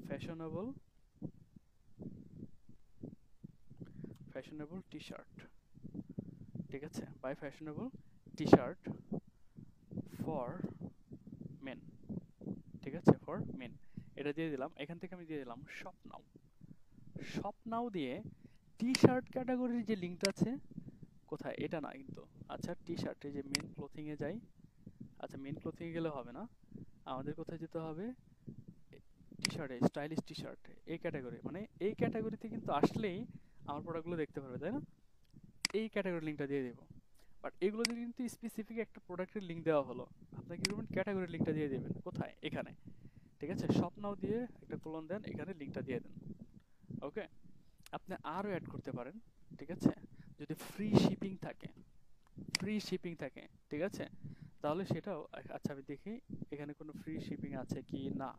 Fashionable fashionable T shirt, ঠিক আছে, buy fashionable T shirt for men, ঠিক আছে, ফর মেন, এটা দিয়ে দিলাম। এখান থেকে আমি দিয়ে দিলাম শপ নাও। শপ নাও দিয়ে টি শার্ট ক্যাটাগরির যে লিঙ্কটা আছে, কোথায়, এটা না কিন্তু, আচ্ছা টি শার্ট, এই যে মেন ক্লোথিং এ যাই। আচ্ছা মেন ক্লোথিং এ গেলে হবে না, আমাদের কোথায় যেতে হবে, টি শার্টে, স্টাইলিশ টি শার্ট, এই ক্যাটাগরি, মানে এই ক্যাটাগরিতে কিন্তু আসলেই আমার প্রোডাক্টগুলো দেখতে পারবে, তাই না? এই ক্যাটাগরি লিঙ্কটা দিয়ে দেবো। বাট এগুলো দিয়ে কিন্তু স্পেসিফিক একটা প্রোডাক্টের লিঙ্ক দেওয়া হলো, আপনার কি করবেন, ক্যাটাগরি লিঙ্কটা দিয়ে দেবেন কোথায়, এখানে, ঠিক আছে, শপ নাও দিয়ে একটা কোলন দেন, এখানে লিঙ্কটা দিয়ে দেন। ওকে, আপনি আরও অ্যাড করতে পারেন, ঠিক আছে, যদি ফ্রি শিপিং থাকে, ফ্রি শিপিং থাকে, ঠিক আছে, তাহলে সেটাও, আচ্ছা আমি দেখি এখানে কোনো ফ্রি শিপিং আছে কি না,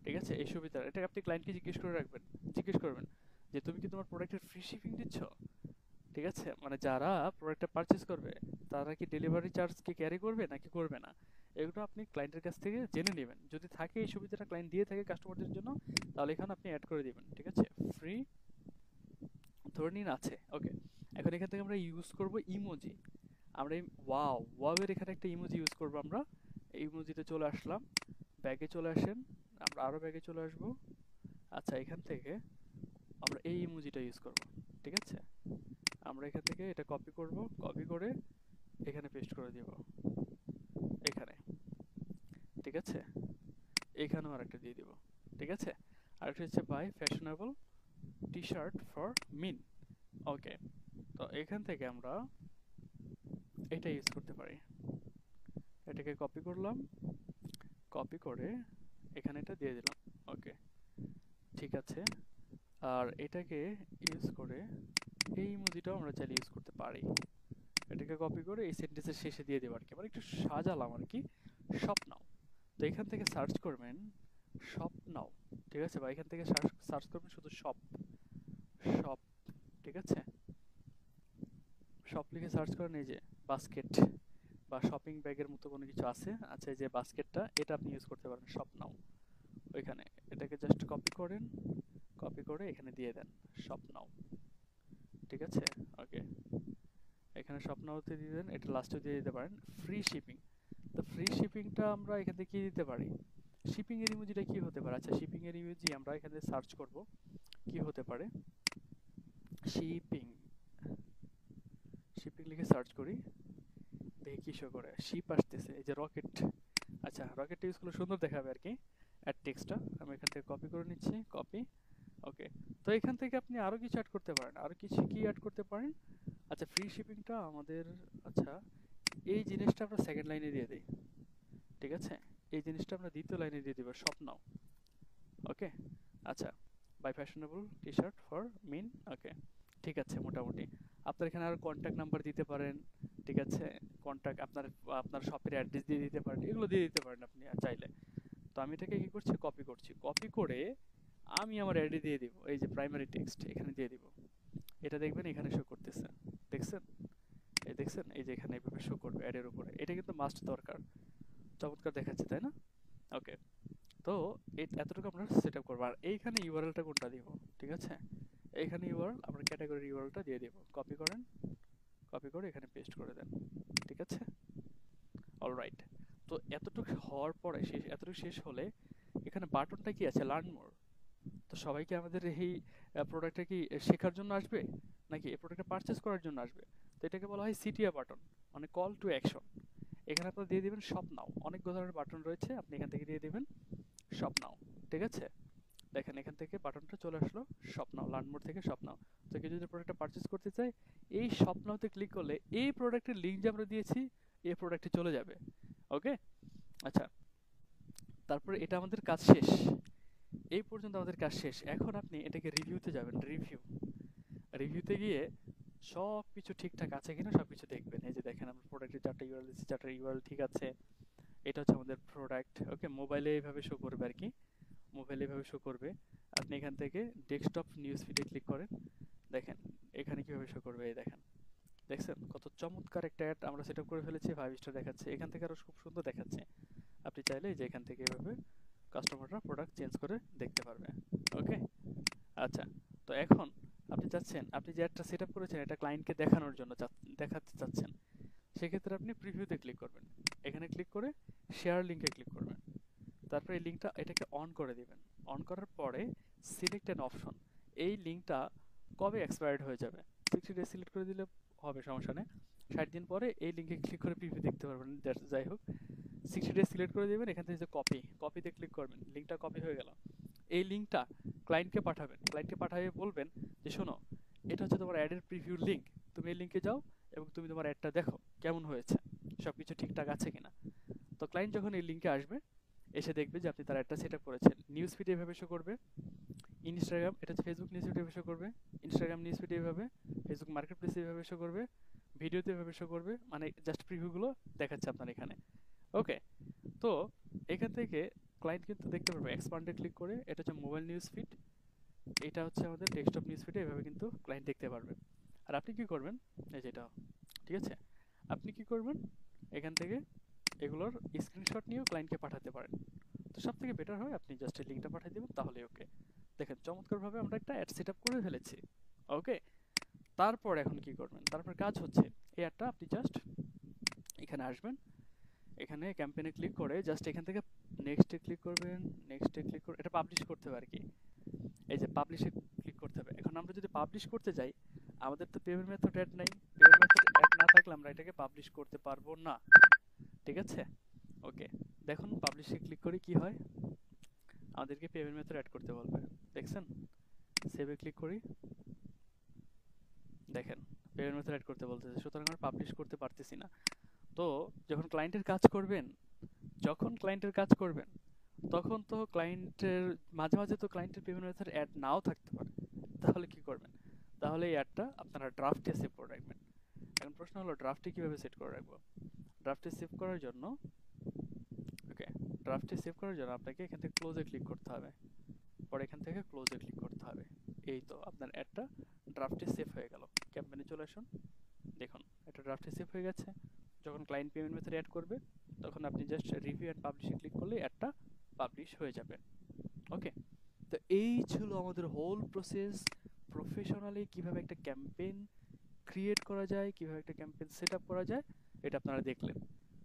ঠিক আছে, এই সুবিধা, এটা আপনি ক্লায়েন্টকে জিজ্ঞেস করে রাখবেন, জিজ্ঞেস করবেন যে তুমি কি তোমার প্রোডাক্টের ফ্রি শিপিং দিচ্ছ, ঠিক আছে, মানে যারা প্রোডাক্টটা পারচেজ করবে তারা কি ডেলিভারি চার্জ কি ক্যারি করবে নাকি করবে না, এগুলো আপনি ক্লায়েন্টের কাছ থেকে জেনে নেবেন। যদি থাকে এই সুবিধাটা ক্লায়েন্ট দিয়ে থাকে কাস্টমারদের জন্য, তাহলে এখানে আপনি অ্যাড করে দিবেন, ঠিক আছে, ফ্রি ধরে নিন আছে। ওকে, এখন এখান থেকে আমরা ইউজ করব ইমোজি। আমরা এই ওয়াও এর এখানে একটা ইমোজি ইউজ করব আমরা। এই ইমোজিতে চলে আসলাম, ব্যাগে চলে আসেন, আমরা আরো ব্যাগে চলে আসব। আচ্ছা এখান থেকে আমরা এই ইমোজিটা ইউজ করব, ঠিক আছে, আমরা এখান থেকে এটা কপি করব, কপি করে এখানে পেস্ট করে দিব, এখানে, ঠিক আছে, এখানেও আরেকটা দিয়ে দিব, ঠিক আছে, আরেকটা হচ্ছে buy fashionable T shirt for men. Okay, তো এখান থেকে আমরা এটা ইউজ করতে পারি, এটাকে কপি করলাম, কপি করে এখানে এটা দিয়ে দিলাম। ওকে, ঠিক আছে, আর এটাকে ইউজ করে এই ইমোজিটাও আমরা চাইলে ইউজ করতে পারি। এটাকে কপি করে এই সেন্টেন্সের শেষে দিয়ে দেবো আর কি, মানে একটু সাজালাম আর কি, শপ নাও। তো এখান থেকে সার্চ করবেন শপ নাও, ঠিক আছে, বা এখান থেকে সার্চ করবেন শুধু শপ, শপ, ঠিক আছে, শপ লিখে সার্চ করেন, এই যে বাস্কেট বা শপিং ব্যাগের মতো কোনো কিছু আছে, আচ্ছা এই যে বাস্কেটটা, এটা আপনি ইউজ করতে পারেন শপ নাও। ওইখানে এটাকে জাস্ট কপি করেন, কপি করে এখানে দিয়ে দেন শপ নাও, ঠিক আছে। ওকে, এখানে শপ নাওতে দিয়ে দেন, এটা লাস্টে দিয়ে দিতে পারেন ফ্রি শিপিং। তো ফ্রি শিপিংটা আমরা এখান থেকে কি দিতে পারি, শিপিং এর ইমোজিটা কি হতে পারে, আচ্ছা শিপিং এর ইমোজি আমরা এখানে সার্চ করব কি হতে পারে, শিপিং, শিপিং লিখে সার্চ করি, দেখি কি শো করে, শিপ আসতেছে, এই যে রকেট, আচ্ছা রকেটটা ইউজ করলে সুন্দর দেখাবে আর কি। অ্যাড টেক্সটটা আমি এখান থেকে কপি করে নিচ্ছি, কপি। ওকে, তো এখান থেকে আপনি আরো কিছু অ্যাড করতে পারেন, আরো কিছু কি অ্যাড করতে পারেন, আচ্ছা ফ্রি শিপিংটা আমাদের, আচ্ছা এই জিনিসটা আমরা সেকেন্ড লাইনে দিয়ে দিই, ঠিক আছে, এই জিনিসটা আমরা দ্বিতীয় লাইনে দিয়ে দিব শপ নাও। ওকে, আচ্ছা buy fashionable T shirt for men. Okay, ঠিক আছে, মোটামুটি আপনার এখানে আরো কন্ট্যাক্ট নাম্বার দিতে পারেন, ঠিক আছে, কন্ট্যাক্ট আপনার, আপনার শপের অ্যাড্রেস দিয়ে দিতে পারেন, এগুলো দিয়ে দিতে পারেন আপনি চাইলে। তো আমি এটাকে কি করছি, কপি করছি, কপি করে আমি আমার অ্যাডে দিয়ে দিব, এই যে প্রাইমারি টেক্সট এখানে দিয়ে দিব, এটা দেখবেন এখানে শো করতেছে, দেখছেন, এই দেখছেন, এই যে এখানে এভাবে শো করবে অ্যাডের উপরে, এটা কিন্তু মাস্ট দরকার, চমৎকার দেখাচ্ছে তাই না? ওকে, তো এতটুকু আমরা সেট আপ করবো, আর এইখানে ইউআরএলটা কোনটা দিব, ঠিক আছে, এইখানে ইউআরএল আমরা ক্যাটাগরি ইউআরএলটা দিয়ে দিব, কপি করেন, কপি করে এখানে পেস্ট করে দেন, ঠিক আছে, অলরাইট। তো এতটুকু হওয়ার পরে এতটুকু শেষ হলে এখানে বাটনটা কি আছে, লার্ন মোর। তো সবাইকে আমাদের এই প্রোডাক্টটা কি শেখার জন্য আসবে নাকি এই প্রোডাক্টটা পারচেজ করার জন্য আসবে, তো এটাকে বলা হয় সিটিএ বাটন, মানে কল টু অ্যাকশন। এখানে আপনারা দিয়ে দিবেন শপ নাও, অনেক ধরনের বাটন রয়েছে, আপনি এখান থেকে দিয়ে দিবেন শপ নাও, ঠিক আছে, দেখেন এখান থেকে বাটনটা চলে আসলো শপ নাও, লার্ন মোর থেকে শপ নাও। তো কেউ যদি প্রোডাক্টটা পারচেজ করতে চায়, এই শপ নাওতে ক্লিক করলে এই প্রোডাক্টের লিঙ্ক যে আমরা দিয়েছি এই প্রোডাক্টে চলে যাবে। ওকে, আচ্ছা, তারপরে এটা আমাদের কাজ শেষ, এই পর্যন্ত আমাদের কাজ শেষ। এখন আপনি এটাকে রিভিউতে যাবেন, রিভিউতে গিয়ে সব কিছু ঠিকঠাক আছে কিনা সব কিছু দেখবেন। এই যে দেখেন আমরা প্রোডাক্টের 4টা ইউআরএল দিচ্ছি, 4টা ইউআরএল ঠিক আছে, এটা হচ্ছে আমাদের প্রোডাক্ট। ওকে, মোবাইলে এইভাবে শো করবে আর কি, মোবাইলে এইভাবে শো করবে। আপনি এখান থেকে ডেস্কটপ নিউজ ফিডে ক্লিক করেন, দেখেন এখানে কিভাবে শো করবে, এই দেখেন, দেখছেন কত চমৎকার একটা অ্যাড আমরা সেট আপ করে ফেলেছি, 5 স্টার দেখাচ্ছে, এখান থেকে আরো খুব সুন্দর দেখাচ্ছে। আপনি চাইলে যে এখান থেকে এভাবে কাস্টমাররা প্রোডাক্ট চেঞ্জ করে দেখতে পারবে। ওকে, আচ্ছা। তো এখন আপনি চাচ্ছেন, আপনি যে অ্যাডটা সেট আপ করেছেন এটা ক্লায়েন্টকে দেখানোর জন্য দেখাতে চাচ্ছেন, সেক্ষেত্রে আপনি প্রিভিউতে ক্লিক করবেন। এখানে ক্লিক করে শেয়ার লিঙ্কে ক্লিক করবেন। তারপরে এই লিঙ্কটা এটাকে অন করে দিবেন। অন করার পরে সিলেক্ট অ্যান অপশন, এই লিঙ্কটা কবে এক্সপায়ার্ড হয়ে যাবে 60 ডেজ সিলেক্ট করে দিলে হবে, সমস্যা নেই। 60 দিন পরে এই লিঙ্কে ক্লিক করে প্রিভিউ দেখতে পারবেন। যাই হোক, 60 ডেজ সিলেক্ট করে দেবেন। এখান থেকে যে কপিতে ক্লিক করবেন, লিঙ্কটা কপি হয়ে গেল। এই লিঙ্কটা ক্লায়েন্টকে পাঠাবেন। ক্লায়েন্টকে পাঠিয়ে বলবেন যে শোনো, এটা হচ্ছে তোমার অ্যাডের প্রিভিউ লিঙ্ক, তুমি এই লিঙ্কে যাও এবং তুমি তোমার অ্যাডটা দেখো কেমন হয়েছে, সব কিছু ঠিকঠাক আছে কিনা। তো ক্লায়েন্ট যখন এই লিঙ্কে আসবে, এসে দেখবে যে আপনি তার অ্যাডটা সেট আপ করেছেন। নিউজ ফিডে এভাবে শো করবে, ইনস্টাগ্রাম, এটা হচ্ছে ফেসবুক নিউজ ফিডে এভাবে শো করবে, ইনস্টাগ্রাম নিউজ ফিডে এভাবে, ফেসবুক মার্কেট প্লেসে এভাবে শো করবে, ভিডিওতে এভাবে শো করবে, মানে জাস্ট প্রিভিউগুলো দেখাচ্ছে আপনার এখানে। ওকে, তো এখান থেকে ক্লায়েন্ট কিন্তু দেখতে পারবে এক্সপান্ডে ক্লিক করে, এটা হচ্ছে মোবাইল নিউজ ফিড, এটা হচ্ছে আমাদের ডেস্কটপ নিউজ ফিডে, এভাবে কিন্তু ক্লায়েন্ট দেখতে পারবে। আর আপনি কি করবেন, এই যেটা, ঠিক আছে, আপনি কি করবেন, এখান থেকে এগুলোর স্ক্রিনশট নিয়েও ক্লায়েন্টকে পাঠাতে পারেন। তো সব থেকে বেটার হয় আপনি জাস্ট এই লিঙ্কটা পাঠিয়ে দেবেন, তাহলে ওকে। দেখেন চমৎকারভাবে আমরা একটা অ্যাড সেট আপ করে ফেলেছি। ওকে, তারপর এখন কি করবেন, তারপর কাজ হচ্ছে এই অ্যাডটা আপনি জাস্ট এখানে আসবেন, এখানে ক্যাম্পেইনে ক্লিক করে জাস্ট এখান থেকে নেক্সটে ক্লিক করবেন, নেক্সটে ক্লিক করে এটা পাবলিশ করতে হবে আর কি। এই যে পাবলিশে ক্লিক করতে হবে। এখন আমরা যদি পাবলিশ করতে যাই, আমাদের তো পেমেন্ট মেথড অ্যাড নাই। পেমেন্ট মেথড অ্যাড না থাকলে আমরা এটাকে পাবলিশ করতে পারবো না, ঠিক আছে। ওকে, দেখুন পাবলিশে ক্লিক করে কি হয়, আমাদেরকে পেমেন্ট মেথড অ্যাড করতে বলবে। দেখছেন, সেভে ক্লিক করি, দেখেন পেমেন্ট মেথড অ্যাড করতে বলতেছে, সুতরাং আমরা পাবলিশ করতে পারতেছি না। তো যখন ক্লায়েন্টের কাজ করবেন, তখন তো ক্লায়েন্টের মাঝে মাঝে তো ক্লায়েন্টের পেমেন্ট মেথড অ্যাড নাও থাকতে পারে। তাহলে কি করবেন, তাহলে এই অ্যাডটা আপনারা ড্রাফটে সেভ করে রাখবেন। এখন প্রশ্ন হলো ড্রাফটে কিভাবে সেট করে রাখবো। ড্রাফটে সেভ করার জন্য, ওকে, ড্রাফটে সেভ করার জন্য আপনাকে এখান থেকে ক্লোজে ক্লিক করতে হবে, পরে এখান থেকে ক্লোজে ক্লিক করতে হবে। এই তো আপনার অ্যাডটা ড্রাফটে সেভ হয়ে গেল। ক্যাম্পেইনে চলে আসুন, দেখুন এটা ড্রাফটে সেভ হয়ে গেছে। যখন ক্লায়েন্ট পেমেন্ট মেথড অ্যাড করবে, তখন আপনি জাস্ট রিভিউ অ্যান্ড পাবলিশে ক্লিক করলে অ্যাডটা পাবলিশ হয়ে যাবে। ওকে, তো এই ছিল আমাদের হোল প্রসেস। প্রফেশনালি কিভাবে একটা ক্যাম্পেইন ক্রিয়েট করা যায়, কিভাবে একটা ক্যাম্পেইন সেট আপ করা যায়, এটা আপনারা দেখলেন।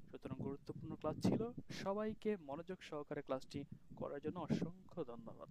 সুতরাং গুরুত্বপূর্ণ ক্লাস ছিল, সবাইকে মনোযোগ সহকারে ক্লাসটি করার জন্য অসংখ্য ধন্যবাদ।